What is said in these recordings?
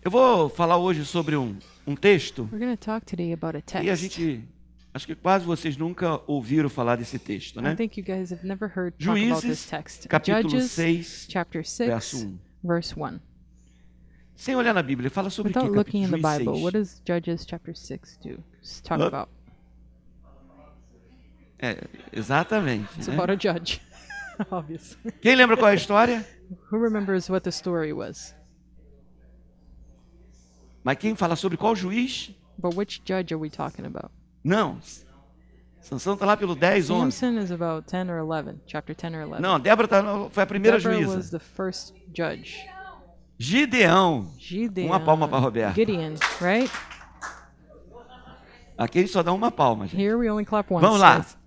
Eu vou falar hoje sobre um texto We're going to talk today about a e a text. gente, acho que quase vocês nunca ouviram falar desse texto, I né? think you guys have never heard talk about this Juízes, text. capítulo Judges, 6, chapter verso 6, 1. verse 1. Sem olhar na Bíblia, fala sobre o que, Without looking in the capítulo Bible, 6? what does Judges chapter 6 talk Huh? about? Exatamente. It's Né? about a judge, obviously. Quem lembra qual é a história? Who remembers what the story was? Mas quem fala sobre qual juiz? But which judge are we talking about? Não. Sansão está lá pelo 10, 11. Samson is about 10 or 11, chapter 10 or 11. Não, Débora foi a primeira Deborah juíza. was the first judge. Gideão. Gideon. Uma palma para Roberto. Gideon, right? Aqui a gente só dá uma palma, gente. Here we only clap once. Vamos lá. yes.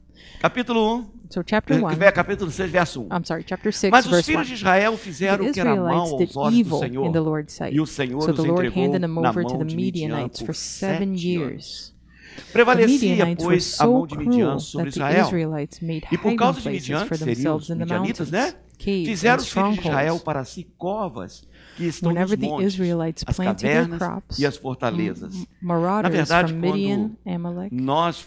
Capítulo 1, So chapter 1, capítulo 6, verso 1. I'm sorry, chapter 6, Mas os verse 1. filhos de Israel fizeram The o que era mal Israelites aos did olhos do evil in the Senhor. Lord's sight. E o Senhor So os the Lord entregou handed them na over to mão the de Midian Midianites por for 7 7 years. anos. The Prevalecia, Midianites were pois, a so mão de Midian cruel sobre that the Israel. Israelites made E por hiding causa de places Midian, for que seriam themselves os in the midianitas, mountains, né? caves, Fizeram and os filhos de Israel strongholds. para si covas que estão nos Whenever the montes, Israelites as planted their cavernas crops, e as fortalezas. Na marauders verdade, from quando Midian, Amalek, nós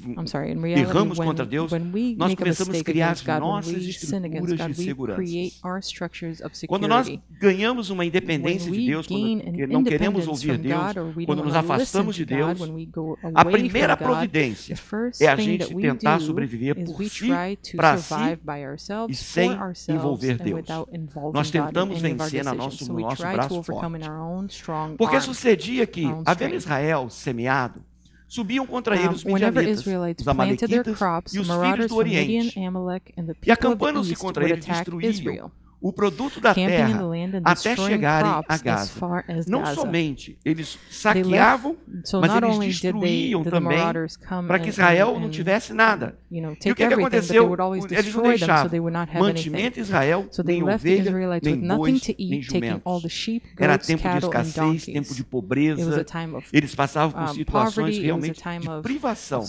I'm sorry, in reality, erramos contra Deus, when we nós make a começamos a mistake criar against God, when nossas we sin against estruturas God, de we segurança. create our structures of Quando nós security. ganhamos uma independência When de we Deus, gain quando an não queremos independence ouvir from Deus, God, or we quando don't nos want to afastamos listen de to God, Deus, when we go a away primeira from God, providência the first é a thing gente that we tentar do sobreviver is por we si, try to para si, survive by ourselves, e sem for ourselves, envolver and Deus. without involving Nós God in tentamos any of our vencer no decisions. So nosso we try to braço overcome in forte. our own strong Porque arm. sucedia que, Our own havendo strength. Israel semeado, subiam contra ele os Whenever midianitas, Israelites os planted their amalequitas crops, e os filhos marauders do from Midian, Oriente. Amalek, and the E people of the acampando-se east contra would ele, attack destruíam Israel, o produto da camping in the terra land and até destroying chegarem a crops as Gaza. far as Não Gaza. somente eles They saqueavam, left, so mas not eles only destruíam did the também marauders come para que and, Israel and, não and tivesse nada. you know, E o take que everything, but they aconteceu? would always Eles não destroy them so deixavam they would not have anything. mantimento Israel, So they nem left the ovelha, Israelites nem with nothing bois, to nem eat, taking all the jumentos. sheep, Era goats, tempo de cattle, and escassez, tempo donkeys. de It was a pobreza. time of Eles passavam por situações poverty, it was a realmente time de of privação.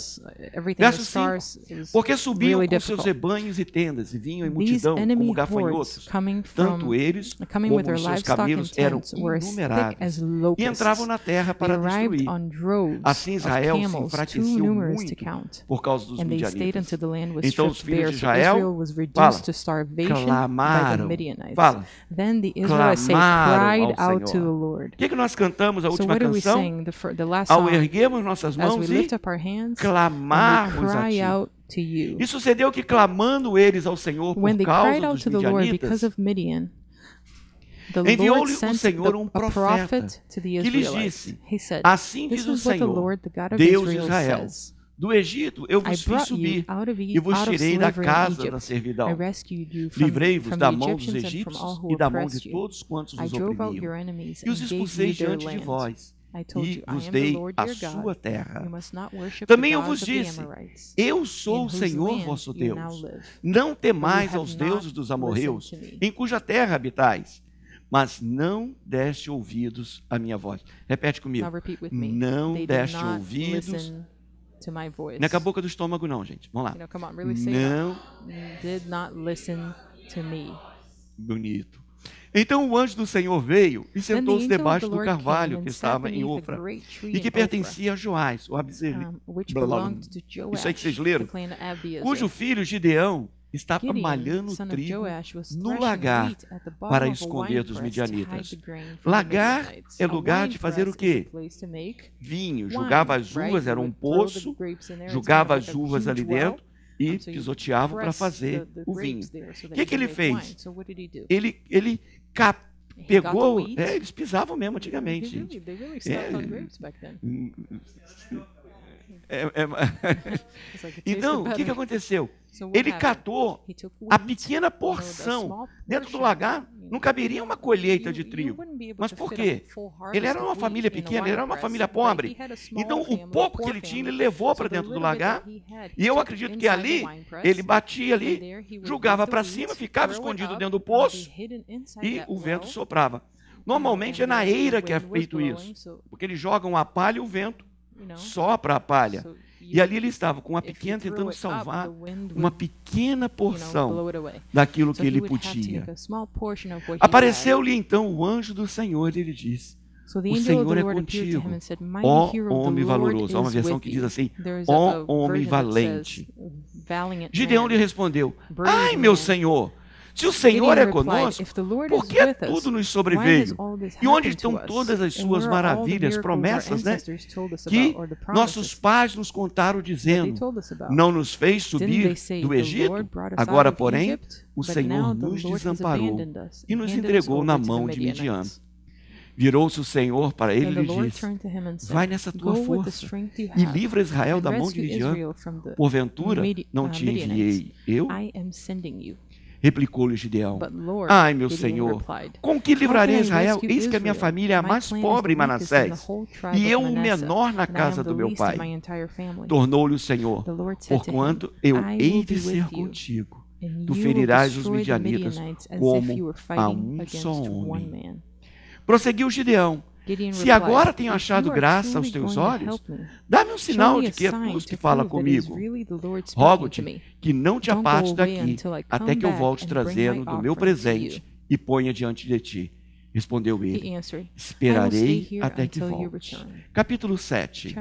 everything Verso was 5. scarce. It was Porque subiam really com seus difficult. rebanhos e tendas, e vinham em These multidão como enemy hordes gafanhotos. coming Tanto eles coming como with their os seus livestock and camelos eram tents were as thick inumeráveis. as E locusts. entravam na terra They para arrived destruir. on droves Assim of Israel se camels, too enfraqueceu numerous to muito count. por causa dos And they stayed midianitas. until the land was Então os stripped filhos bare, de so Israel, Israel was reduced fala, to starvation by the clamaram, Midianites. fala, Then the Israelites clamaram cried ao out to the Senhor. Lord. O que nós cantamos a So última what do we canção? sing? The last Ao song, erguermos nossas as we mãos lift e up our hands and clamarmos we a cry Ti. out to you. E sucedeu que clamando eles ao Senhor When por they causa cried out dos to the Lord midianitas, because of Midian, the enviou-lhe Lord o sent Senhor a prophet to the que lhes Israelites. disse, He said, assim "This diz o is what the Senhor, Lord, the God of Deus de Israel, Israel, says. do Egito eu I vos fiz brought you subir out of e vos tirei da slavery in casa da Egypt. I servidão. rescued you from Livrei-vos the da mão dos Egyptians and from all egípcios who e da mão de oppressed you. todos quantos I vos drove out oprimiam. your enemies E os and gave expulsei you their diante de land. vós, I told e you, I vos am the dei Lord a your sua God. terra. You must not worship Também the eu vos gods of the disse, Amorites, eu sou in o whose Senhor land vosso you Deus. now live. Não temais have aos not deuses dos amorreus, listened to me. em cuja terra habitais, mas não deste ouvidos à minha voz. Repete comigo. Now repeat with me. Não They did deste not ouvidos. listen to my voice. Não é com a boca do estômago não, gente. Vamos lá. You know, come on, really say Não. that. Did not listen to me. Bonito. Então o anjo do Senhor veio e Then the sentou-se angel of debaixo the do Lord came carvalho and que sat estava em beneath a Ofra great tree e que in Ophrah, pertencia a Joás, o Abzerita, which blá, blá, blá. belonged to Joash, Isso aí que vocês leram? the clan of Abiezer. Cujo filho Gideão estava Gideon, malhando son of trigo Joash, was no threshing lagar wheat at the bottom para of a esconder dos winepress to hide midianitas. the grain from the Lagar Midianites. é A lugar de fazer o winepress is quê? a place to make Vinho, wine, julgava as right? uvas, You era um would throw the poço, grapes in there. It's julgava kind of as like a uvas ali huge well. dentro e So you pisoteava para press fazer the o vinho. grapes there so O that que you can ele make fez? wine. So what did he do? Ele He pegou, got the wheat. eles pisavam mesmo antigamente, gente. They really stepped on grapes back then. It's like it tasted Então, o que better. aconteceu? So what Ele happened? catou He took a wheat, pequena porção. Dentro do lagar não caberia uma colheita de trigo. Mas por quê? Ele era uma família pequena, ele era uma família pobre. Então, o pouco que ele tinha, ele levou para dentro do lagar. E eu acredito que ali, ele batia ali, jogava para cima, ficava escondido dentro do poço e o vento soprava. Normalmente é na eira que é feito isso, porque eles jogam a palha e o vento sopra a palha. E ali ele estava com uma pequena, tentando salvar uma pequena porção daquilo que ele podia. Apareceu-lhe então o anjo do Senhor e ele disse, o Senhor é contigo, ó homem valoroso. Há uma versão que diz assim, ó homem valente. Gideão lhe respondeu, ai, meu Senhor, se o Senhor é conosco, por que tudo nos sobreveio? E onde estão todas as suas maravilhas, promessas, né? Que nossos pais nos contaram dizendo, não nos fez subir do Egito? Agora, porém, o Senhor nos desamparou e nos entregou na mão de Midian. Virou-se o Senhor para ele e lhe disse, vai nessa tua força e livra Israel da mão de Midian. Porventura, não te enviei eu? Replicou-lhe Gideão, ai, meu Senhor, com que livrarei Israel? Eis que a minha família é a mais pobre em Manassés, e eu o menor na casa do meu pai. Tornou-lhe o Senhor, porquanto eu hei de ser contigo. Tu ferirás os midianitas como a um só homem. Prosseguiu Gideão, se agora tenho achado graça aos teus olhos, dá-me um sinal de que é tu que fala comigo. Rogo-te que não te apartes daqui, até que eu volte trazendo do meu presente e ponha diante de ti. Respondeu ele, esperarei até que volte. Capítulo 7.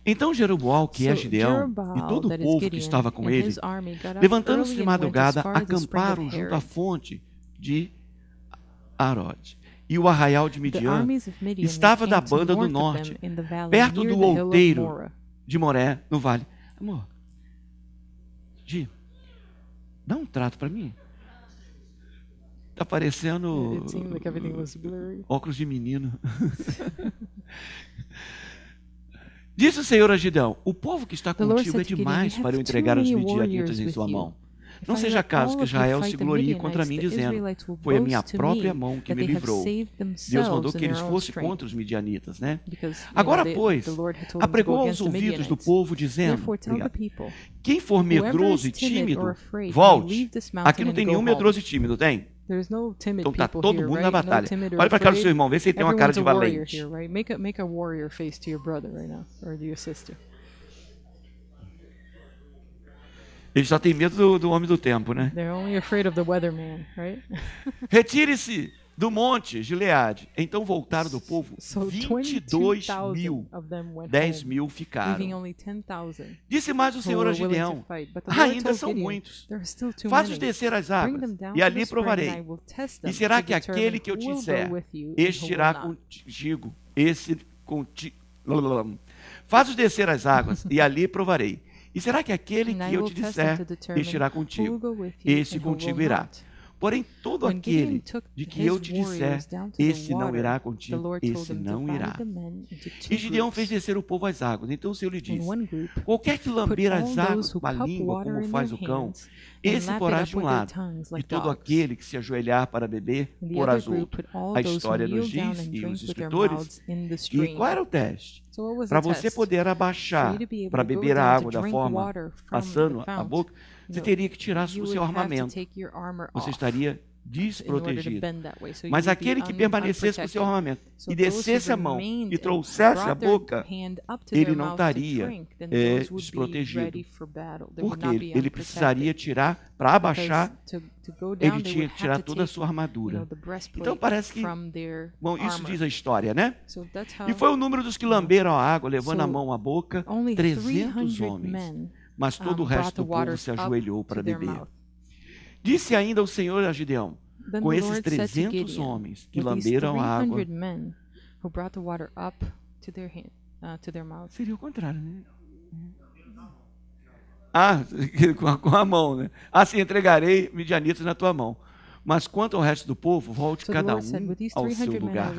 Então Jeroboão, que é Gideão, e todo o povo que estava com ele, levantando-se de madrugada, acamparam junto à fonte de Arode. E o arraial de Midian estava da banda do norte, perto do outeiro de Moré, no vale. Amor, Gi, dá um trato para mim. Tá parecendo óculos de menino. Disse o Senhor a Gideão, o povo que está contigo é demais para eu entregar os midianitas em sua mão. Não seja caso que Israel se glorie contra mim, dizendo, foi a minha própria mão que me livrou. Deus mandou que eles fossem contra os midianitas, né? Agora, pois, apregou aos ouvidos do povo, dizendo, quem for medroso e tímido, volte. Aqui não tem nenhum medroso e tímido, tem? Então está todo mundo na batalha. Olha para a cara do seu irmão, vê se ele tem uma cara de valente. Make a warrior face to your brother right now, or to your sister. Ele só tem medo do homem do tempo, né? They're only afraid of the weatherman, right? Retire-se do monte Gileade. Então voltaram do povo 22 mil. 10 mil ficaram. Disse mais o Senhor a Gideão, ainda são muitos. Faz-os descer as águas, e ali provarei. E será que aquele que eu te disser, este irá contigo, Faz-os descer as águas, e ali provarei. E será que aquele que eu te disser, este irá contigo, este contigo irá. Porém, todo aquele de que eu te disser, esse não irá contigo, esse não irá. E Gideão fez descer o povo às águas. Então o Senhor lhe disse, qualquer que lamber as águas com a língua, como faz o cão, esse porás de um lado. E todo aquele que se ajoelhar para beber, porás outro. A história nos diz, e os escritores, e qual era o teste? Para você poder abaixar, para beber a água da forma, passando a boca, você teria que tirar o seu armamento. Você estaria desprotegido. Mas aquele que permanecesse com o seu armamento e descesse a mão e trouxesse a boca, ele não estaria desprotegido. Porque ele precisaria tirar, para abaixar, ele tinha que tirar toda a sua armadura. Então parece que, bom, isso diz a história, né? E foi o número dos que lamberam a água, levando a mão à boca, 300 homens. Mas todo o resto do povo se ajoelhou para beber. Disse ainda o Senhor a Gideão, com esses 300 homens que lamberam a água, seria o contrário, né? Com a mão, né? Assim entregarei midianitas na tua mão. Mas quanto ao resto do povo, volte cada um ao seu lugar.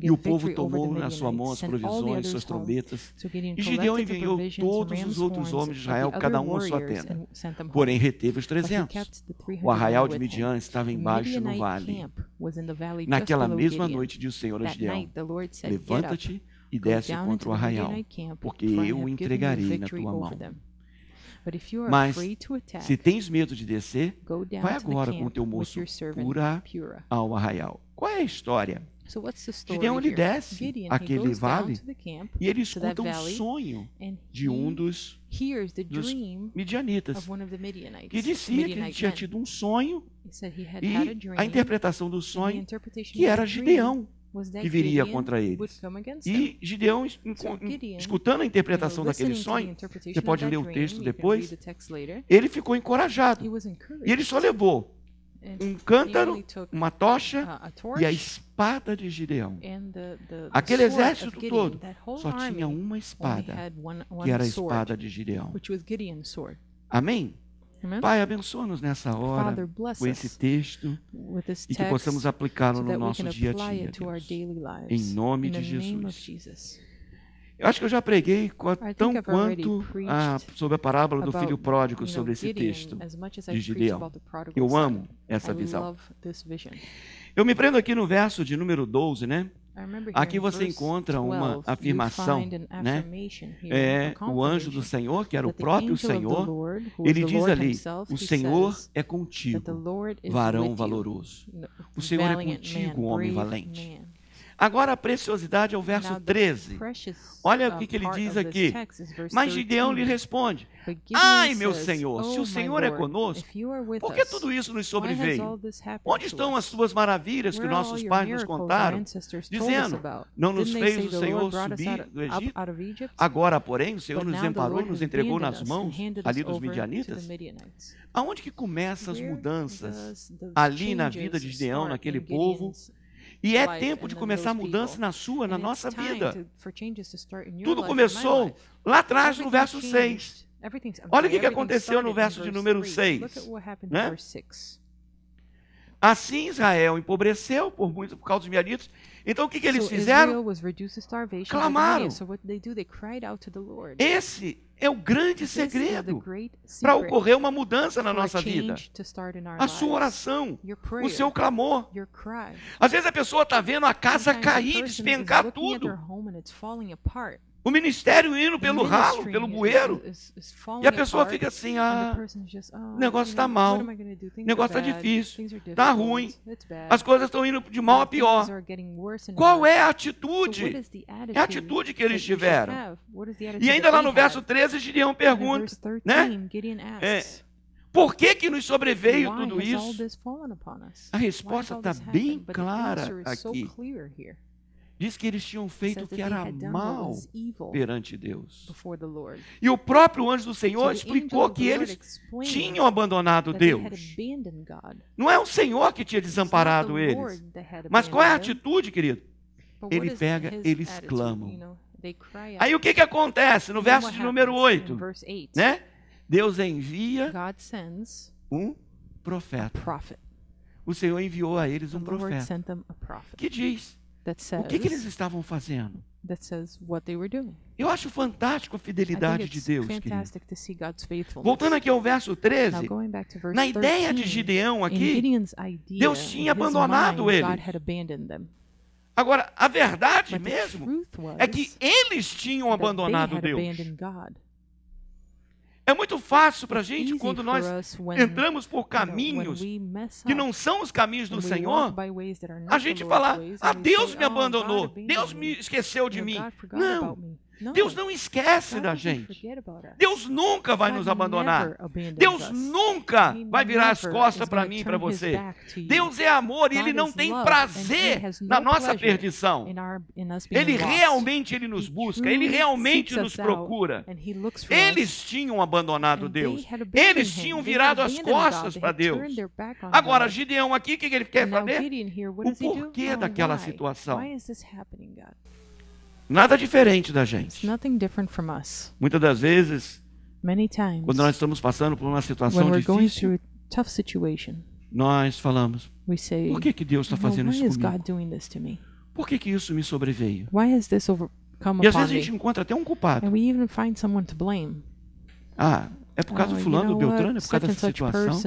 E o povo tomou na sua mão as provisões, suas trombetas. E Gideão enviou todos os outros homens de Israel, cada um à sua tenda. Porém, reteve os 300. O arraial de Midian estava embaixo no vale. Naquela mesma noite, disse o Senhor a Gideão, levanta-te e desce contra o arraial, porque eu o entregarei na tua mão. Mas, se tens medo de descer, vai agora com o teu moço pura ao arraial. Qual é a história? Gideão ele desce aquele vale e ele escuta um sonho de um dos midianitas, que dizia que ele tinha tido um sonho e a interpretação do sonho que era Gideão que viria contra eles. E Gideão, escutando a interpretação daquele sonho, você pode ler o texto depois, ele ficou encorajado. E ele só levou um cântaro, uma tocha e a espada de Gideão. Aquele exército todo só tinha uma espada, que era a espada de Gideão. Amém? Pai, abençoa-nos nessa hora com esse texto e que possamos aplicá-lo no nosso dia a dia, Deus, em nome de Jesus. Eu acho que eu já preguei tão quanto sobre a parábola do filho pródigo sobre esse texto de Gideão. Eu amo essa visão. Eu me prendo aqui no verso de número 12, né? Aqui você encontra uma afirmação, né? O anjo do Senhor, que era o próprio Senhor, ele diz ali, o Senhor é contigo, varão valoroso. O Senhor é contigo, homem valente. Agora a preciosidade é o verso 13. Olha o que ele diz aqui. Mas Gideão lhe responde, ai meu Senhor, se o Senhor é conosco, por que tudo isso nos sobreveio? Onde estão as tuas maravilhas que nossos pais nos contaram, dizendo, não nos fez o Senhor subir do Egito? Agora, porém, o Senhor nos amparou, nos entregou nas mãos ali dos midianitas? Aonde que começam as mudanças ali na vida de Gideão, naquele povo? E é tempo de começar a mudança na nossa vida. Tudo começou lá atrás no verso 6. Olha o que aconteceu no verso de número 6. Né? Assim Israel empobreceu por causa dos midianitas. Então o que eles fizeram? Clamaram. Esse é o grande segredo para ocorrer uma mudança na nossa vida. A sua oração, o seu clamor. Às vezes a pessoa está vendo a casa cair, despencar tudo. O ministério indo pelo ralo, pelo bueiro. E a pessoa fica assim, o negócio está mal, o negócio está difícil, está ruim, as coisas estão indo de mal a pior. Qual é a atitude? É a atitude que eles tiveram. E ainda lá no verso 13, Gideão pergunta, né? Por que nos sobreveio tudo isso? A resposta está bem clara aqui. Diz que eles tinham feito o que era mal perante Deus. E o próprio anjo do Senhor explicou que eles tinham abandonado Deus. Não é o Senhor que tinha desamparado eles. Mas qual é a atitude, querido? Ele pega, eles clamam. Aí o que acontece no verso de número 8? Né? Deus envia um profeta. O Senhor enviou a eles um profeta que diz o que eles estavam fazendo. Eu acho fantástico a fidelidade de Deus, querido. Voltando aqui ao verso 13, na ideia de Gideão aqui, Deus tinha abandonado ele. Agora, a verdade mesmo é que eles tinham abandonado Deus. É muito fácil para a gente, quando nós entramos por caminhos que não são os caminhos do Senhor, a gente falar, Deus me abandonou, Deus me esqueceu de mim. Não, Deus não esquece da gente. Deus nunca vai nos abandonar. Deus nunca vai virar as costas para mim e para você. Deus é amor e Ele não tem prazer na nossa perdição. Ele realmente nos busca, Ele realmente nos procura. Eles tinham abandonado Deus. Eles tinham virado as costas para Deus. Agora, Gideão aqui, o que ele quer saber? O porquê daquela situação. Nada diferente da gente. Muitas das vezes, quando nós estamos passando por uma situação difícil, nós falamos, por que Deus está fazendo isso comigo? Por que isso me sobreveio? E às vezes a gente encontra até um culpado. É por causa do fulano, do Beltrano, é por causa dessa situação.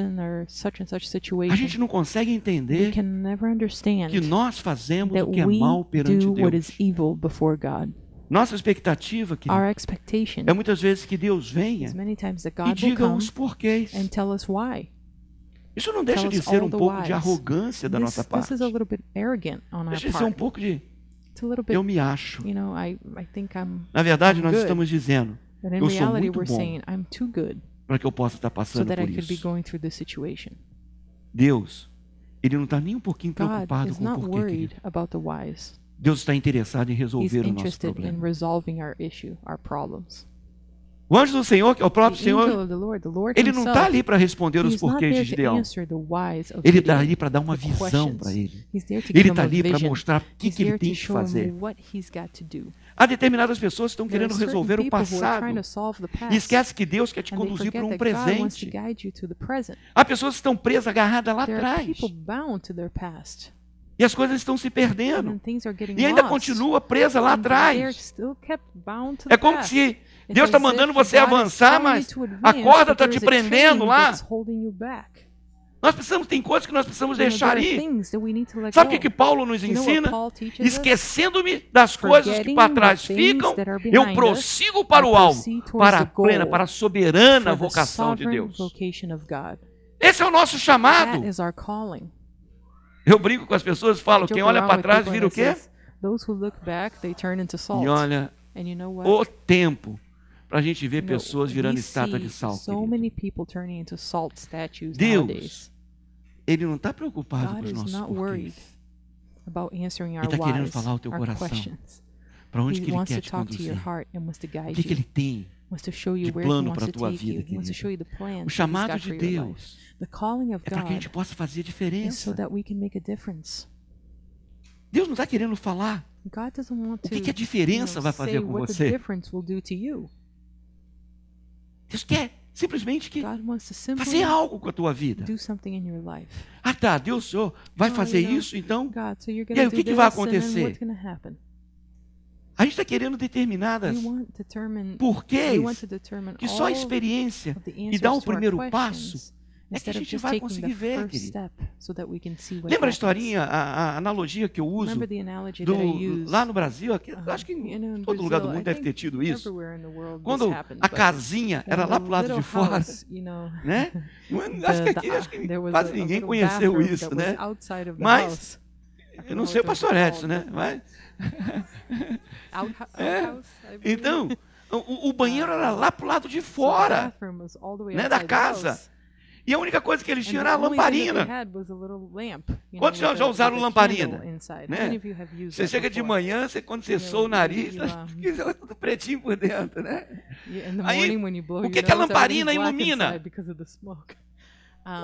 A gente não consegue entender que nós fazemos o que é mal perante Deus. Nossa expectativa, querido, é muitas vezes que Deus venha e diga os porquês. Isso não deixa de ser um pouco de arrogância da nossa parte. Deixa de ser um pouco de eu me acho. Na verdade, nós estamos dizendo, eu sou muito bom para que eu possa estar passando por isso. Deus, Ele não está nem um pouquinho preocupado com o porquê, querido. Deus está interessado em resolver o nosso problema. O anjo do Senhor, que é o próprio Senhor, ele não está ali para responder os porquês de Gideão. Ele está ali para dar uma visão para ele. Ele está ali para mostrar o que ele tem que fazer. Há determinadas pessoas que estão querendo resolver o passado e esquece que Deus quer te conduzir para um presente. Há pessoas que estão presas, agarradas lá atrás. E as coisas estão se perdendo. E ainda continua presa lá atrás. É como se Deus está mandando você avançar, mas a corda está te prendendo lá. Nós precisamos, tem coisas que nós precisamos deixar ir. Sabe o que Paulo nos ensina? Esquecendo-me das coisas que para trás ficam, eu prossigo para o alvo, para a plena, para a soberana vocação de Deus. Esse é o nosso chamado. Eu brinco com as pessoas e falo, quem olha para trás vira o quê? E olha, o tempo para a gente ver pessoas virando estátua de sal. Deus, Ele não está preocupado com os nossos porquês. Ele está querendo falar ao teu coração. Para onde que Ele quer te conduzir? O que Ele tem de plano para a tua vida, querido? O chamado de Deus é para que a gente possa fazer diferença. Deus não está querendo falar o que a diferença vai fazer com você. Deus quer simplesmente fazer algo com a tua vida. Ah tá, Deus, o Senhor vai fazer isso, então? E aí, o que vai acontecer? A gente está querendo determinadas porquês que só a experiência e dar o primeiro passo é que a gente vai conseguir ver, querido. Lembra a historinha, a analogia que eu uso lá no Brasil? Acho que em todo lugar do mundo deve ter tido isso. Quando a casinha era lá pro lado de fora, né? Acho que quase ninguém conheceu isso, né? Mas, eu não sei o pastor Edson, né? Mas... Então, o banheiro era lá pro lado de fora, né, da casa. E a única coisa que eles tinham era a lamparina. Quantos já usaram lamparina? Né? Você chega de manhã, quando você soa o nariz, fica tudo pretinho por dentro, né? Aí, o que a lamparina ilumina?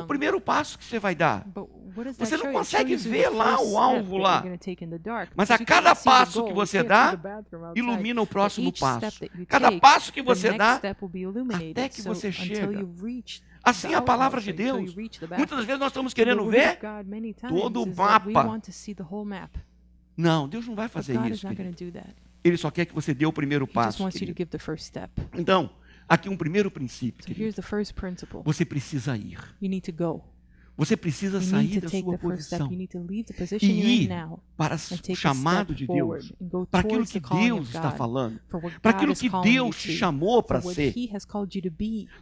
O primeiro passo que você vai dar. Você não consegue ver lá o alvo lá. Mas a cada passo que você dá, ilumina o próximo passo. Cada passo que você dá, até que você chega. Assim é a palavra de Deus. Muitas das vezes nós estamos querendo ver todo o mapa. Não, Deus não vai fazer isso. Ele só quer que você dê o primeiro passo. Então, aqui um primeiro princípio. Você precisa ir. Você precisa sair da sua posição e ir para o chamado de Deus, para aquilo que Deus está falando, para aquilo que Deus te chamou para ser.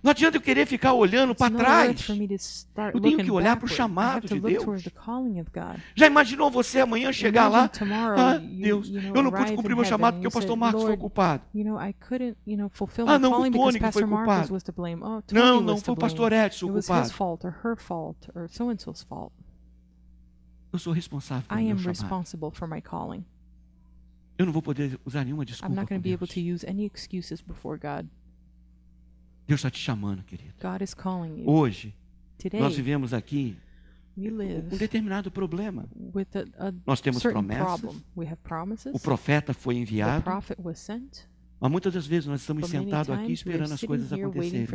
Não adianta eu querer ficar olhando para trás. Eu tenho que olhar para o chamado de Deus. Já imaginou você amanhã chegar lá? Ah, Deus, eu não pude cumprir meu chamado porque o pastor Marcos foi culpado. Ah, não, o Tony que foi culpado. Não, foi o pastor Edson o culpado. Eu sou responsável pelo meu chamado. Eu não vou poder usar nenhuma desculpa com Deus. Deus está te chamando, querido. Hoje, nós vivemos aqui um determinado problema. Nós temos promessas. O profeta foi enviado. Mas muitas das vezes nós estamos sentados aqui esperando as coisas acontecerem.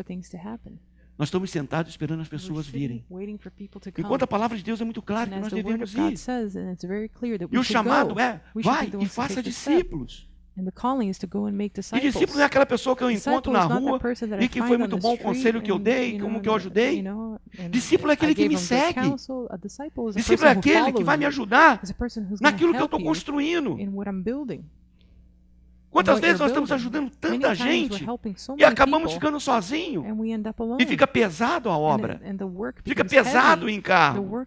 Nós estamos sentados esperando as pessoas virem. Enquanto a palavra de Deus é muito clara que nós devemos ir. E o chamado é, vai e faça discípulos. E discípulo não é aquela pessoa que eu encontro na rua e que foi muito bom o conselho que eu dei, como que eu ajudei. Discípulo é aquele que me segue. Discípulo é aquele que vai me ajudar naquilo que eu estou construindo. Quantas vezes nós estamos ajudando tanta gente e acabamos ficando sozinhos e fica pesado a obra, fica pesado o encargo.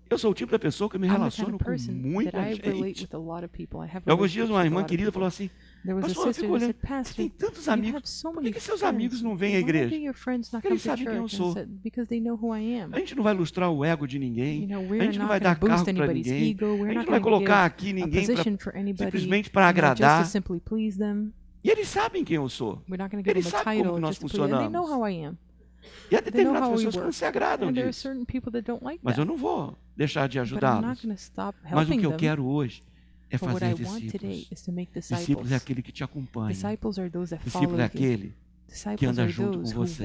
Eu sou o tipo da pessoa que me relaciono com muita gente. Alguns dias uma irmã querida falou assim, pastor, eu fico olhando, você tem tantos amigos, por que seus amigos não vêm à igreja? Porque eles sabem quem eu sou. A gente não vai lustrar o ego de ninguém, a gente não vai dar cargo para ninguém, a gente não vai colocar aqui ninguém simplesmente para agradar. E eles sabem quem eu sou. Eles sabem como nós funcionamos. E há determinadas pessoas que não se agradam disso. Mas eu não vou deixar de ajudá-los. Mas o que eu quero hoje é fazer discípulos. Discípulos é aquele que te acompanha. Discípulo é aquele que anda junto com você.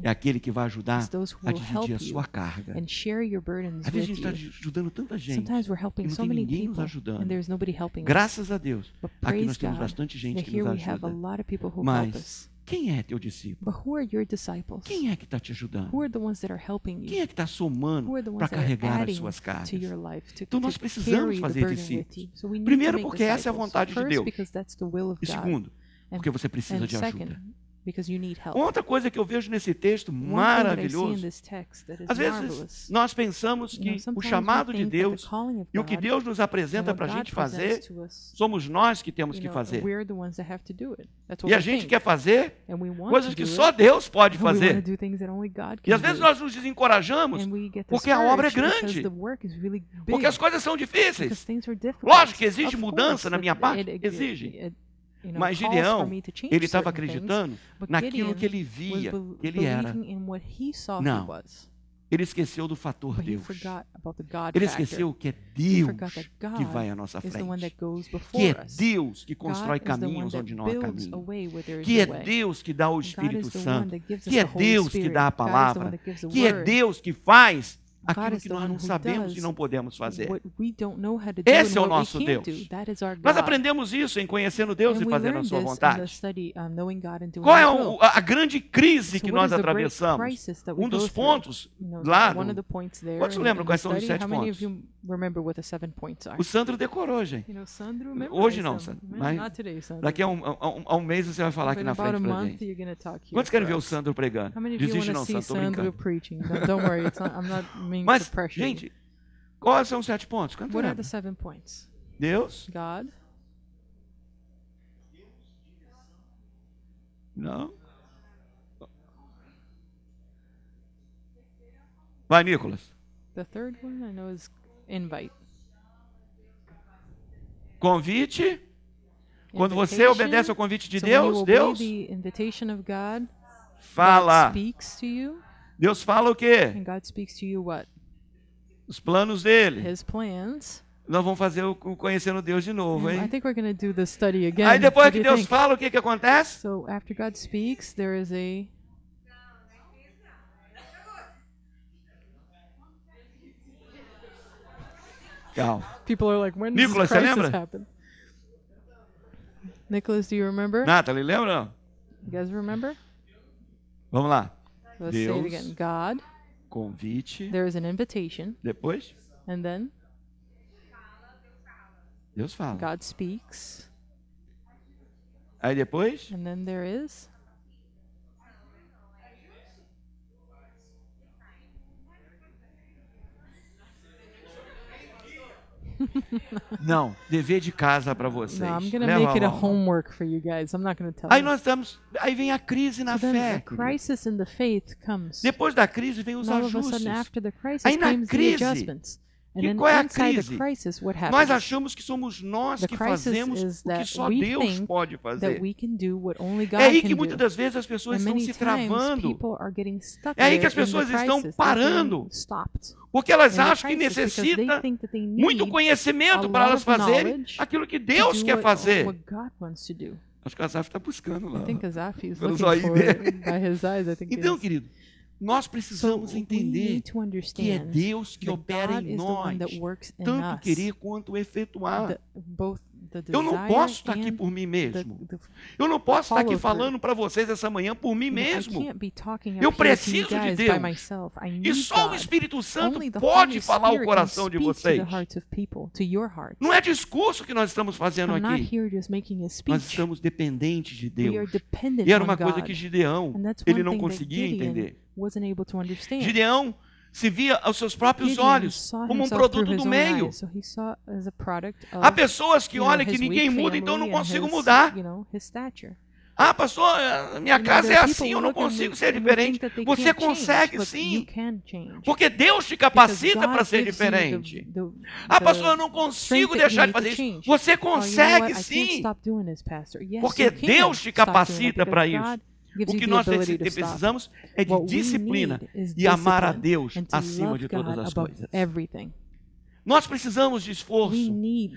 É aquele que vai ajudar a dividir a sua carga. Às vezes a gente está ajudando tanta gente e não tem ninguém nos ajudando. Graças a Deus, aqui nós temos bastante gente que nos ajuda. Mas quem é teu discípulo? Quem é que está te ajudando? Quem é que está somando para carregar as suas cargas? Então nós precisamos fazer discípulos. Primeiro, porque essa é a vontade de Deus. E segundo, porque você precisa de ajuda. Outra coisa que eu vejo nesse texto maravilhoso, às vezes nós pensamos que o chamado de Deus e o que Deus nos apresenta para a gente fazer, somos nós que temos que fazer. E a gente quer fazer coisas que só Deus pode fazer. E às vezes nós nos desencorajamos porque a obra é grande, porque as coisas são difíceis. Lógico que exige mudança na minha parte, exige. Mas Gideão, ele estava acreditando naquilo que ele via, que ele era. Não, ele esqueceu do fator Deus. Ele esqueceu que é Deus que vai à nossa frente. Que é Deus que constrói caminhos onde não há caminho. Que é Deus que dá o Espírito Santo. Que é Deus que dá a palavra. Que é Deus que faz aquilo que nós não sabemos e não podemos fazer. Esse é o nosso Deus. Nós aprendemos isso em conhecendo Deus e fazendo a sua vontade. Qual é a grande crise que nós atravessamos? Um dos pontos lá, quantos lembram quais são os 7 pontos? O Sandro decorou, gente. Hoje não, Sandro. Mas daqui a um mês você vai falar aqui na frente pra gente. Quantos querem ver o Sandro pregando? Desiste não, Sandro, tô brincando. Mas, gente, quais são os 7 pontos? Deus. Não. Vai, Nicolas. The third one I know is invite. Convite. Quando você obedece ao convite de Deus, Deus fala. Deus fala o quê? Os planos dele. Nós vamos fazer o Conhecendo Deus de novo, hein? Aí depois que Deus fala, o que acontece? So after God speaks, there is a Calma. People are like, when does Nicolas, this você crisis lembra? happen? Nicholas, do you remember? Nathalie, lembra ou não? You guys remember? Vamos lá. Let's say it again. God. Convite. There is an invitation. Depois? And then? Deus fala. God speaks. Aí depois? And then there is? Não, dever de casa para vocês. No, I'm going to make it a homework for you guys. I'm not going to tell Aí you. nós estamos, aí vem a crise na fé. A crisis in the faith comes. Depois da crise vem os ajustes. After the crisis aí na crise, e qual é a crise? Nós achamos que somos nós que fazemos o que só Deus pode fazer. É aí que muitas das vezes as pessoas estão se travando. É aí que as pessoas estão parando. Porque elas acham que necessita muito conhecimento para elas fazerem aquilo que Deus quer fazer. Acho que a Azaf está buscando lá. Pelos olhos dele. Então, querido, nós precisamos entender que é Deus que opera em nós, tanto querer quanto efetuar. Eu não posso estar aqui por mim mesmo. Eu não posso estar aqui falando para vocês essa manhã por mim mesmo. Eu preciso de Deus. E só o Espírito Santo pode falar o coração de vocês. Não é discurso que nós estamos fazendo aqui. Nós estamos dependentes de Deus. E era uma coisa que Gideão, ele não conseguia entender. Gideão se via aos seus próprios olhos como um produto do meio. Há pessoas que olham que ninguém muda, então eu não consigo mudar. Ah, pastor, minha casa é assim, eu não consigo ser diferente. Você consegue sim, porque Deus te capacita para ser diferente. Ah, pastor, eu não consigo deixar de fazer isso. Você consegue sim, porque Deus te capacita para isso. O que nós precisamos é de disciplina e amar a Deus acima de todas as coisas. Nós precisamos de esforço.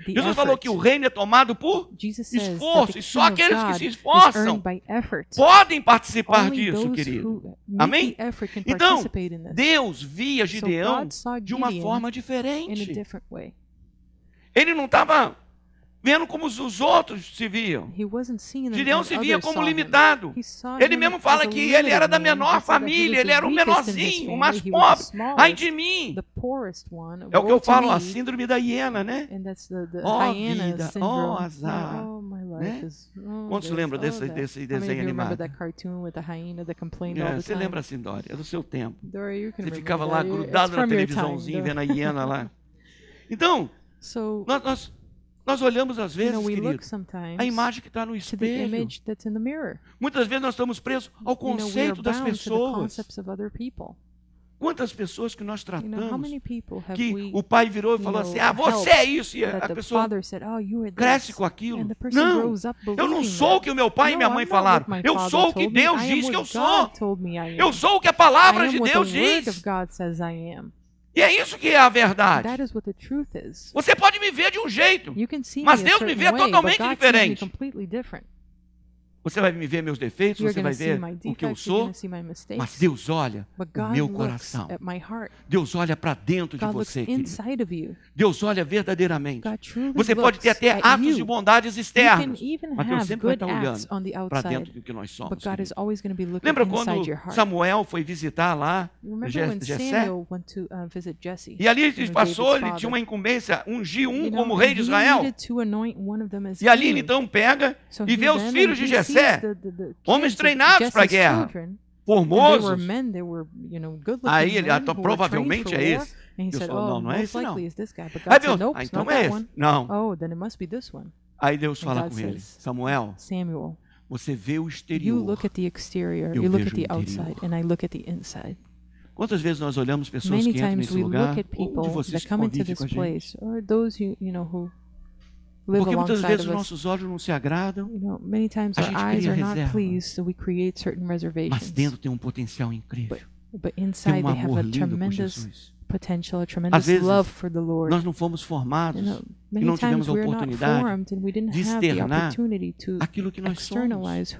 Jesus falou que o reino é tomado por esforço, e só aqueles que se esforçam podem participar disso, querido. Amém? Então, Deus via Gideão de uma forma diferente. Ele não estava vendo como os outros se viam. Gideão se via como limitado. Ele mesmo fala que ele era da menor família, ele era o menorzinho, o mais pobre. Ai de mim! É o que eu falo, a síndrome da hiena, né? Oh, vida, oh, azar. Né? Quantos lembram desse desenho animado? Você lembra assim, Dori? É do seu tempo. Você ficava lá grudado na televisãozinha, vendo a hiena lá. Então, nós olhamos às vezes, querido, a imagem que está no espelho. Muitas vezes nós estamos presos ao conceito das pessoas. Quantas pessoas que nós tratamos, que o pai virou e falou assim, ah, você é isso, e a pessoa cresce com aquilo. Não, eu não sou o que o meu pai e minha mãe falaram. Eu sou o que Deus diz que eu sou. Eu sou o que a palavra de Deus diz. E é isso que é a verdade. Você pode me ver de um jeito, mas Deus me vê totalmente diferente. Você vai me ver meus defeitos, você vai ver o que eu sou, mas Deus olha o meu coração. Deus olha para dentro de você, querido. Deus olha verdadeiramente. Você pode ter até atos de bondades externos, mas Deus sempre vai estar olhando para dentro do que nós somos. Lembra quando Samuel foi visitar lá Jessé? E ali ele passou, ele tinha uma incumbência, ungir um como rei de Israel. E ali ele então pega e vê os filhos de Jessé, homens treinados para a guerra, formosos. Aí ele, provavelmente é esse. Deus falou, não é esse não. Aí Deus, então é esse. Não. Aí Deus fala com ele, Samuel, você vê o exterior, eu vejo o interior. Quantas vezes nós olhamos pessoas que entram nesse lugar, ou de vocês que convivem com a gente? Porque muitas vezes os nossos olhos não se agradam, a gente cria reserva. Mas dentro tem um potencial incrível. Tem um amor lindo por Jesus. Às vezes, nós não fomos formados e não tivemos a oportunidade de externar aquilo que nós somos.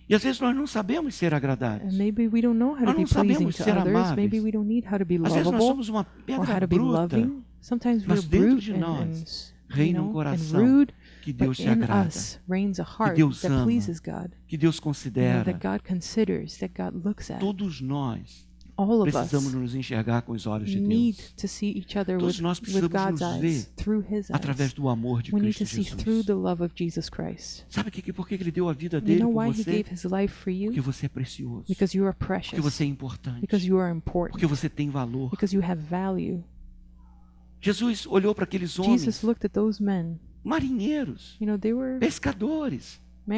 E às vezes nós não sabemos ser agradáveis. Nós não sabemos ser amáveis. Às vezes nós somos uma pedra bruta, mas dentro de nós reina um coração que Deus se agrada, que Deus ama, que Deus considera. Todos nós precisamos nos enxergar com os olhos de Deus. Todos nós precisamos nos ver através do amor de Cristo Jesus. Sabe por que Ele deu a vida dele por você? Porque você é precioso. Porque você é importante. Porque você tem valor. Jesus olhou para aqueles homens, marinheiros, pescadores, e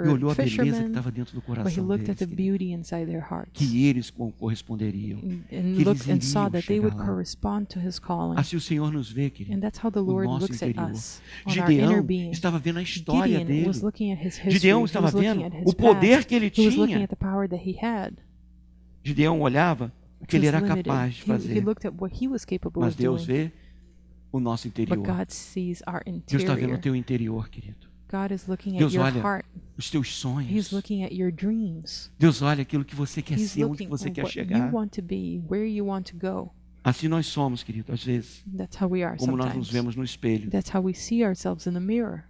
olhou a beleza que estava dentro do coração deles, que eles corresponderiam, que eles iriam chegar lá. Assim o Senhor nos vê, querido, o nosso interior. Gideão estava vendo a história dele. Gideão estava vendo o poder que ele tinha. Gideão olhava o que ele era capaz de fazer. Mas Deus vê o nosso interior. Deus está vendo o teu interior, querido. Deus olha os teus sonhos. Deus olha aquilo que você quer ser, onde você quer chegar. Assim nós somos, querido, às vezes, That's how we are como nós nos sometimes. vemos no espelho. That's how we see ourselves in the mirror.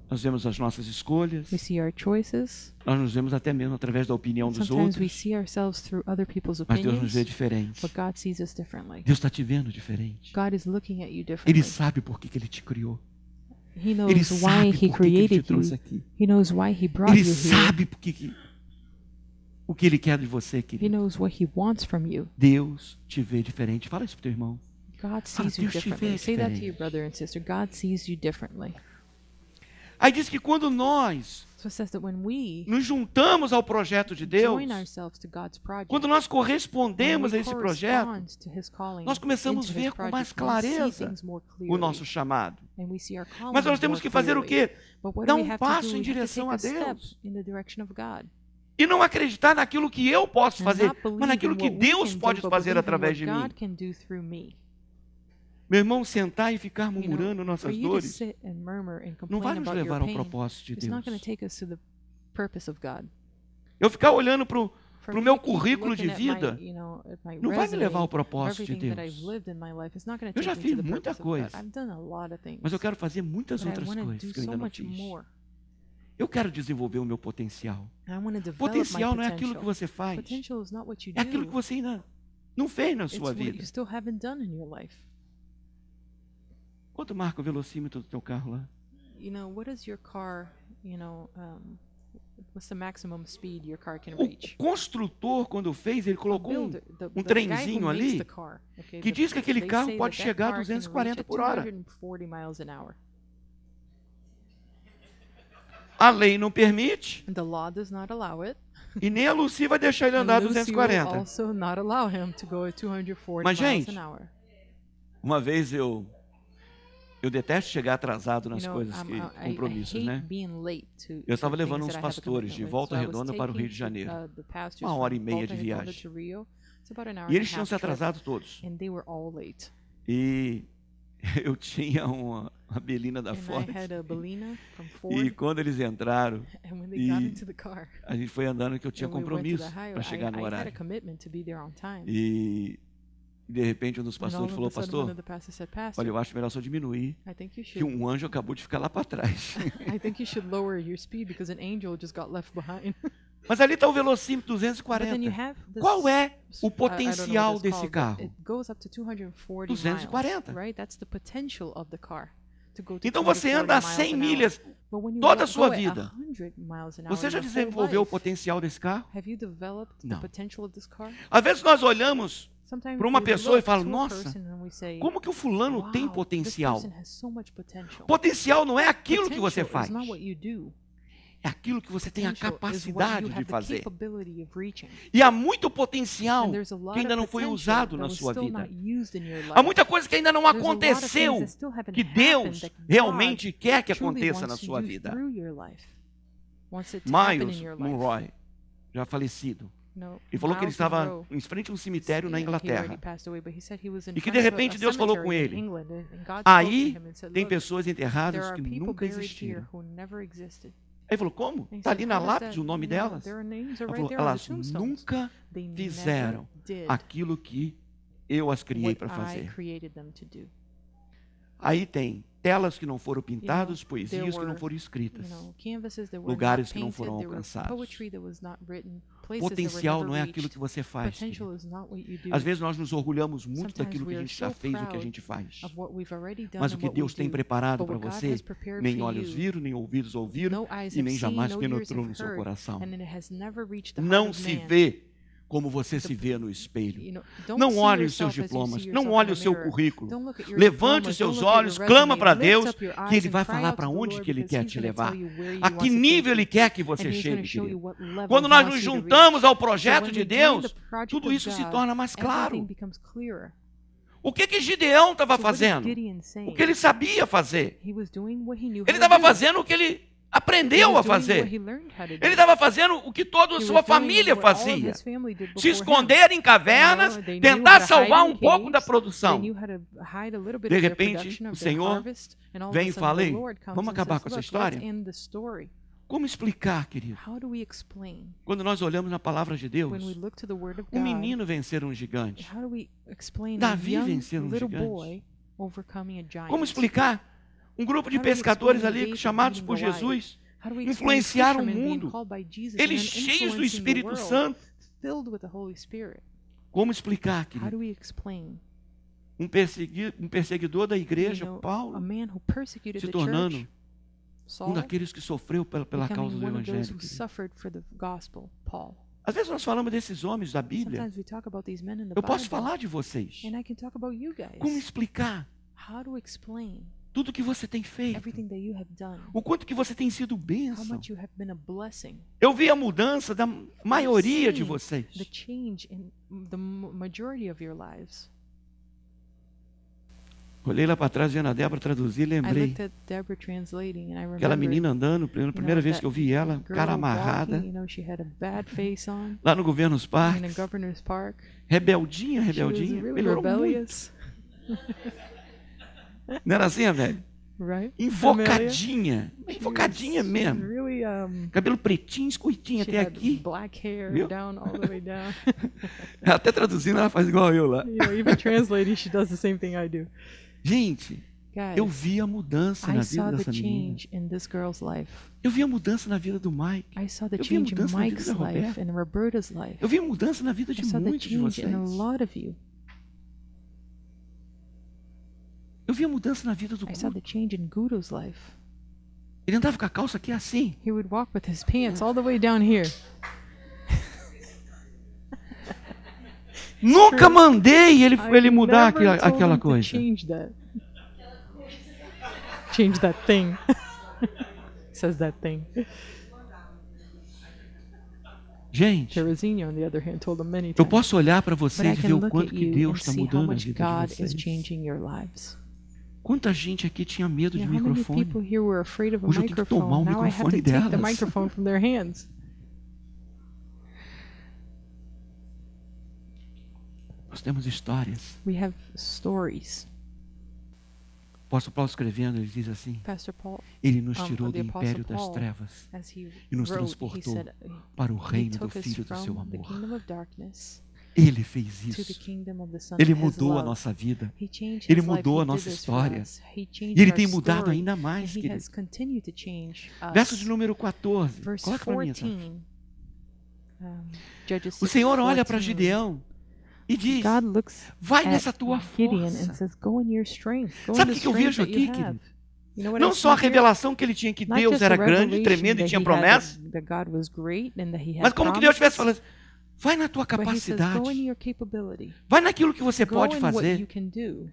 Nós vemos as nossas escolhas, We see our choices. nós nos vemos até mesmo através da opinião dos Sometimes we outros, see ourselves through other people's mas Deus nos opinions, vê diferente. but God sees us differently. Deus está te vendo diferente. God is looking at you Ele differently. sabe por que Ele te criou. He Ele knows why sabe He por que Ele te created trouxe you. aqui. He knows why He brought Ele you here. sabe o que Ele quer de você, He querido. knows what He wants from you. Deus te vê diferente. Fala isso pro teu irmão. God sees you Deus te vê differently. Say that to your diferente. brother and sister. God sees you differently. Aí diz que quando nós So it says that when we nos juntamos ao projeto de Deus, join ourselves to God's project, quando nós when correspondemos a we esse projeto, correspond to His calling, nós começamos a into His ver com mais project, we see clareza things more o clearly, nosso chamado. and we see our calling Mas nós more temos que fazer o clearly. quê? But what Dar do we um have to passo do? em We have to direção a take a step Deus. in the direction of God. E não acreditar naquilo que eu posso And fazer, not believe mas naquilo in que what we Deus can pode do, but fazer believe in através what de mim. God can do through me. Meu irmão, sentar e ficar You know, murmurando for nossas you to dores sit and murmur and não vai complain nos about levar your ao pain, propósito de it's not going Deus. to take us to the purpose of God. Eu ficar olhando para For o me meu to keep currículo de looking at vida my, at my não vai me levar ao resume, propósito de everything that Deus. I've lived in my life, it's not going to Eu já take me fiz to the muita purpose of God. coisa, I've done a lot of things, mas eu quero fazer muitas but I outras want to coisas do que eu so ainda não much fiz. more. Eu quero desenvolver o meu potencial. I want to develop Potencial my não é aquilo que potential. você faz, Potential is not what you é aquilo que do. você ainda não fez na It's sua what vida. you still haven't done in your life. Quanto marca o velocímetro do teu carro lá? What is your car, what's the maximum speed your car can O reach? construtor, quando fez, ele colocou Builder, the guy trenzinho who makes ali the car, okay, que diz que aquele they carro say pode that chegar a car can 240 reach at por hora. 240 miles an hour. A lei não permite The law does not allow it. e nem a Lucy vai deixar ele And andar a Lucy will 240. also not allow him to go at 240 Mas, miles gente, an hour. Uma vez eu detesto chegar atrasado nas coisas, I compromissos, hate né? being late to Eu estava things levando that uns I have a pastores de commitment with. Volta So I was Redonda para o taking Rio de Janeiro. the pastors Uma hora e from meia Volta de Redonda viagem. to Rio. It's about an hour E and eles a tinham half se atrasado trip, todos. and they were all late. E eu tinha uma Belina da And Ford. I had a Belina from E Ford, quando eles entraram, and when they got e into the car, a gente foi andando que eu tinha and we went to compromisso the highway, para chegar no I had a horário. commitment to be there on time. E de repente um dos And all pastores of falou: a sudden, one pastor, of the pastors said, Pastor, olha, eu acho melhor só diminuir, I think you que should um anjo acabou de ficar lá para trás. I think you should lower your speed because an angel just got left behind. Mas ali está o velocímetro But then you 240. have this, Qual é o I don't know potencial what it's desse called, but carro? it goes up to 240 240. miles, right? That's the potential of the car. To go to Então você 240 anda a miles 100 an milhas hour. But when you toda a go sua at vida. 100 miles an hour Você já your whole desenvolveu o life, potencial desse carro? have you developed Não. the potential of this car? Às vezes nós olhamos Sometimes para uma we pessoa e look falamos: to a nossa, person and we say, como que o fulano wow, tem this potencial? person has so much potential. Potencial não é aquilo que você Potential faz, is not what you do. é aquilo que você tem a Potential is what capacidade you de have the fazer. capability of reaching. E há muito potencial And there's a lot que ainda of não foi potential usado that na was sua still vida. not used in your life. Há muita coisa que ainda não There's a lot of things aconteceu, that still haven't que happened Deus that God realmente quer que truly aconteça wants na to sua do vida. through your life. Wants it to happen Miles in your life. Monroe, já falecido, No, ele falou que ele Miles estava Monroe, em frente a um cemitério na he already Inglaterra. passed away, but he said he was in E que front de of repente Deus falou com cemetery in ele. England, and God spoke Aí to him and said, tem "Look, pessoas there enterradas are que people nunca buried existiram. here who never existed." Aí ele falou: como? And he Está said, ali na "How does lápide that- o nome no, delas? their names Ela are right falou: there on the elas tombstones. nunca They never fizeram did aquilo que eu as criei what para I fazer. created them to do." Aí tem telas que não foram pintadas, there poesias que não were, foram escritas. Canvases that were Lugares not que não painted, foram there was alcançados. poetry that was not written, places that were Potencial never não é aquilo reached. que você faz. Potential querido. is not what you do. Às vezes nós nos orgulhamos muito Sometimes daquilo que we a are gente já so fez, o que a proud gente faz. of what we've already done Mas o and que what we Deus tem do. preparado But para what God você, has prepared nem for olhos you, viram, nem ouvidos ouviram, no eyes e have nem seen, jamais no ears penetrou have no seu heard, coração. and it has never reached the heart Não of se man. vê como você se vê no espelho. Don't Não see olhe os seus yourself as you diplomas, see não yourself olhe in o the seu mirror. currículo. Don't look at your Levante os diplomas, seus don't look at olhos, your clama resume, para lift Deus, up your que eyes Ele and vai cry falar out para to the onde Lord que Ele because quer He's te gonna levar. tell you where He A wants que to take nível you. Ele quer que And você He's gonna chegue, show you querido. what level Quando He nós wants nos you to juntamos reach. ao So projeto when de we join Deus, the project tudo of isso se God, torna mais everything claro. becomes clearer. O que Gideão estava So what is fazendo? Gideon saying? O que ele sabia fazer? He was doing what he knew Ele how to estava do. fazendo o que ele He aprendeu a was doing fazer. what he learned how to do. Ele estava fazendo o que toda a He sua was doing família what all of fazia. his family did Se before him. esconder em cavernas, They knew tentar how to salvar hide in um pouco da caves. produção. They knew how to hide a little bit De of their repente, production, o of their Senhor harvest, and all of vem a e sudden fala: the "Ei, Lord comes vamos and acabar says, com essa "Look, história?" let's end the story. Como explicar, querido? How do we explain Quando nós olhamos na palavra de Deus, when we look to the Word of um God? menino vencer um gigante. How do we explain Davi a young vencer um little gigante. boy overcoming a giant? Como explicar um grupo de How do we pescadores explain ali David chamados beating por Goliath? Jesus, How do we explain influenciaram o fishermen being mundo, called by Jesus eles and then cheios do influencing the Espírito world, Santo. filled with the Holy Spirit? Como explicar, How querido? do we explain Um perseguidor da igreja, a Paulo, man who persecuted se the tornando church, Saul, daqueles que sofreu pela causa becoming do one of those Evangelho. who querido. suffered for the gospel, Paul. Às vezes nós falamos desses homens da Bíblia. Sometimes we talk about these men in the Eu posso Bible, falar de vocês. and I can talk about you guys. Como explicar How to explain tudo que você tem feito? everything that you have done, O quanto que você tem sido how bênção. much you have been a blessing. Eu vi a mudança da maioria de vocês. The change in the majority of your lives. Olhei lá para trás, vendo a Débora traduzir, I lembrei. looked at Deborah translating, and I Aquela remembered, menina andando, pela primeira vez that que eu vi ela, girl cara amarrada, walking, she had a bad face on lá no Governos in a Parques. governor's park. Rebeldinha, She was rebeldinha. really Melhorou muito. rebellious, Não era assim, velho? right? Invocadinha. Amelia? Invocadinha She was mesmo. Really, Cabelo pretinho, escuitinho she até had aqui. black hair Viu? down all the way down. Até traduzindo, ela faz igual eu lá. Even translating, she does the same thing I do. Gente, Guys, eu vi a mudança I na saw vida the dessa menina. change in this girl's life. Eu vi a mudança na vida do Mike. I saw the Eu vi a change in mudança na vida Mike's da life Roberta. and Roberta's life. Eu vi a mudança na vida I de saw the muitos de change vocês. in a lot of you. Eu vi a mudança na vida do I saw Guto. the change in Gudo's life. Ele andava com a calça aqui assim. He would walk with his pants all the way down here. Nunca mandei ele I mudar never told aquela him to coisa. change that. Change that thing. Says that thing. Gente, Terezinha, on the other hand, told him many eu times. posso olhar para But I vocês e ver can o look quanto at que you Deus and está see how mudando a much vida de God is vocês. changing your lives. Quanta gente aqui tinha medo You de know, how many microfone? people here were afraid of a Hoje eu tenho que tomar o microphone? Now I have to microfone take the delas. microphone from their hands. Nós temos histórias. We have stories. O apóstolo Paulo escrevendo, ele diz assim: Pastor Paul, Ele nos tirou do the Apostle império das Paul, trevas as he e nos wrote, he transportou said, para o he reino do took us Filho do seu from the amor. kingdom of darkness Ele fez to the isso. kingdom of the Son Ele of His mudou a love. nossa vida. He changed Ele his life. mudou He a did nossa this for história. us. He changed E ele our tem mudado story, ainda and mais, he querido. has continued to change us. Verso de número 14. Verse Coloca para mim. 14. Judges O Senhor olha para 6:14. Gideão e diz: God looks vai at nessa tua Gideon and força. says, "Go in your strength. Go Sabe in o the que eu strength vejo that you aqui, have." querido? You know what Não I só a see here? revelação que ele tinha que Not Deus just era the grande, revelation tremendo e that tinha he had promessa, that God was great and that he had mas como que Deus estivesse promises, falando: vai na tua but he says, "Go in capacidade, your capability. vai naquilo que você Go pode in what you fazer. can do."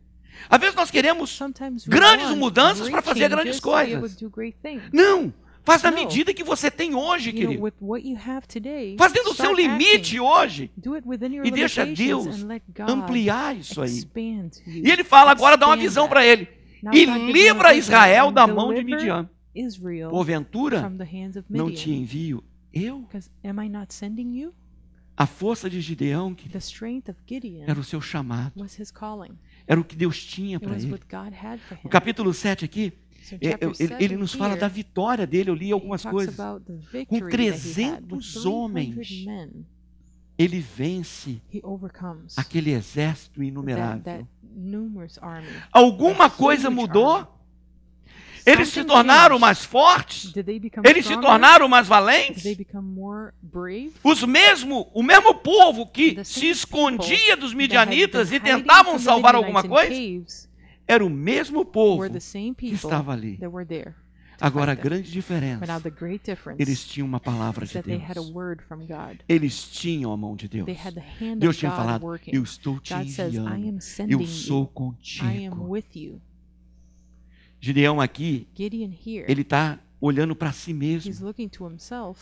Às vezes nós queremos Sometimes we grandes want mudanças great para fazer grandes changes to be able coisas. to do great things. Não, faz na Não. medida que você tem hoje, You know, querido. with what you have today, Faz dentro do seu start limite acting. hoje Do it within your e deixa limitations Deus and let God ampliar isso aí. expand you. E ele fala agora, dá uma Expand visão that. para ele. Now E God gives livra you a Israel vision da and mão de deliver Midian. Israel Porventura, from the hands of não te Midian. envio eu? Because am I not sending you? A força de Gideão, que The strength of Gideon era o seu chamado. was his calling. Era o que Deus tinha It para was ele. what God had for him. No capítulo 7 aqui, So in chapter ele 7 nos fala here, da vitória dele. Eu li he algumas talks coisas. about the Com victory that he had. With 300 300 homens, men, ele vence he overcomes aquele exército inumerável. that numerous army. Alguma that coisa huge mudou? army. Eles se Something tornaram changed. mais fortes? Did they become Eles se stronger? tornaram mais Did valentes? they become more brave? O mesmo povo que The se same escondia dos that had midianitas been e hiding tentavam from the salvar Midianites alguma in coisa, caves era o mesmo povo were the same que people estava ali. that were there. Agora, a fight them. grande But now diferença, the great difference eles tinham uma palavra is de that they had a Deus. word from God. Eles tinham a mão de Deus. They had the hand Deus of tinha God falado: working. eu estou te God says, "I enviando. am Eu sending sou you. I am contigo. with you." Gideão aqui, Gideon here, ele está olhando para si he's mesmo. looking to himself.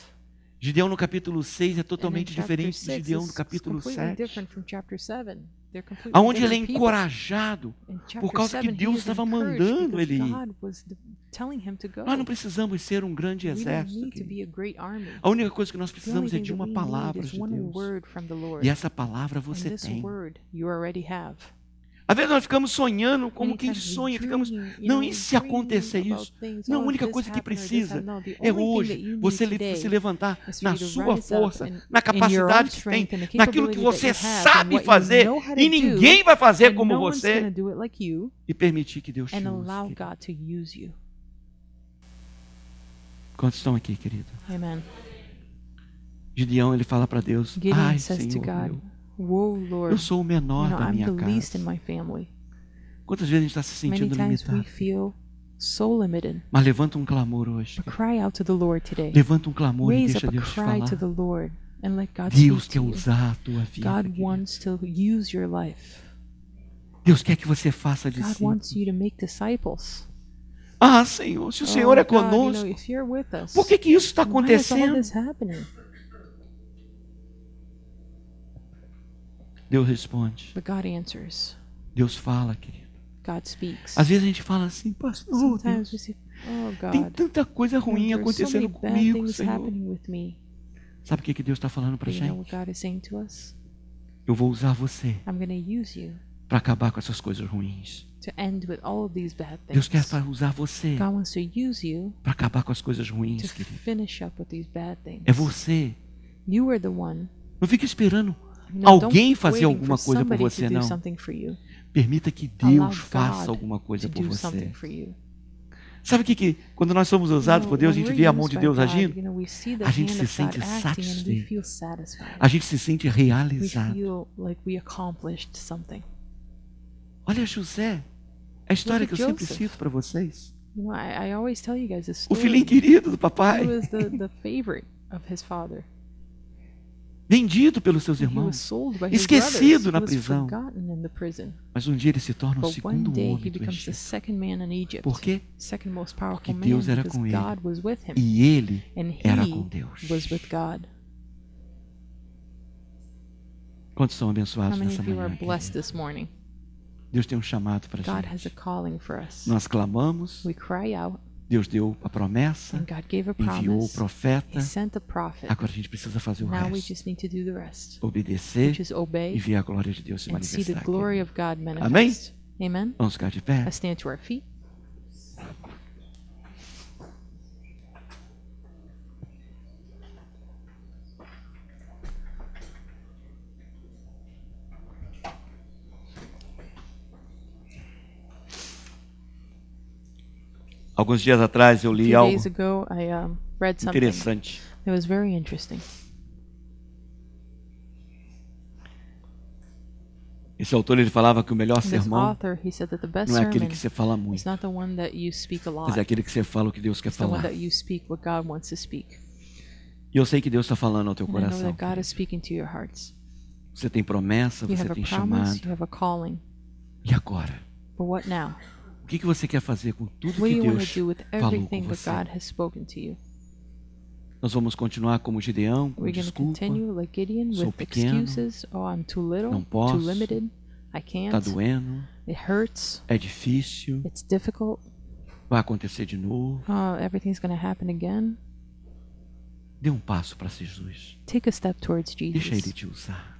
Gideão no capítulo 6 é And in totalmente chapter diferente de 6 Gideão no is capítulo completely 7. different from chapter 7. They're completely Aonde ele é different people. encorajado In chapter por causa que 7, he Deus is estava encouraged mandando because ele ir. God was telling him to go. Nós não precisamos ser um grande We don't exército. need to querido. be a great army. A única coisa que nós The only precisamos é thing de that uma we need palavra is de one Deus. word from the Lord. E essa palavra And você this tem. word you already have. Às vezes nós ficamos sonhando como quem sonha, ficamos, não, e se acontecer isso? Não, a única coisa que precisa é hoje você se levantar na sua força, na capacidade que tem, naquilo que você sabe fazer, e ninguém vai fazer como você, e permitir que Deus te use. Quantos estão aqui, querido? Amen. Gideão, ele fala para Deus, ai, Senhor meu, eu sou o menor da minha casa. Quantas vezes a gente está se sentindo limitado? Mas levanta um clamor hoje. Levanta um clamor e deixa Deus te falar. Deus quer usar a tua vida. Deus quer que você faça discípulos. Ah, Senhor, se o Senhor é conosco, por que isso está acontecendo? Deus responde. Deus fala, querido. Às vezes a gente fala assim, pastor, Deus, tem tanta coisa ruim acontecendo comigo, Senhor. Sabe o que Deus está falando para a gente? Eu vou usar você para acabar com essas coisas ruins. Deus quer usar você para acabar com as coisas ruins, querido. É você. Não fique esperando alguém fazer alguma coisa por você, não. Permita que Deus faça alguma coisa por você. Sabe o que quando nós somos usados por Deus, a gente vê a mão de Deus agindo, a gente se sente satisfeito, a gente se sente realizado. Olha José, a história que eu sempre cito para vocês. O filhinho querido do papai. Vendido pelos seus irmãos, esquecido na prisão. Mas um dia ele se torna o segundo homem do Egito. Por quê? Porque Deus era com ele e ele era com Deus. Quantos são abençoados nessa manhã? Deus tem um chamado para a gente. Nós clamamos. Deus deu a promessa, enviou o profeta, agora a gente precisa fazer o resto. Obedecer e ver a glória de Deus se manifestar aqui. Amém? Vamos ficar de pé? Alguns dias atrás eu li algo interessante. Esse autor ele falava que o melhor sermão não é aquele que você fala muito, mas é aquele que você fala o que Deus quer falar. E eu sei que Deus está falando ao teu coração. Você tem promessa, você tem chamado. E agora? O que você quer fazer com tudo que Deus falou com você? Nós vamos continuar como Gideão, com desculpa, sou pequeno, não posso, está doendo, é difícil, vai acontecer de novo. Dê um passo para Jesus. Deixa Ele te usar.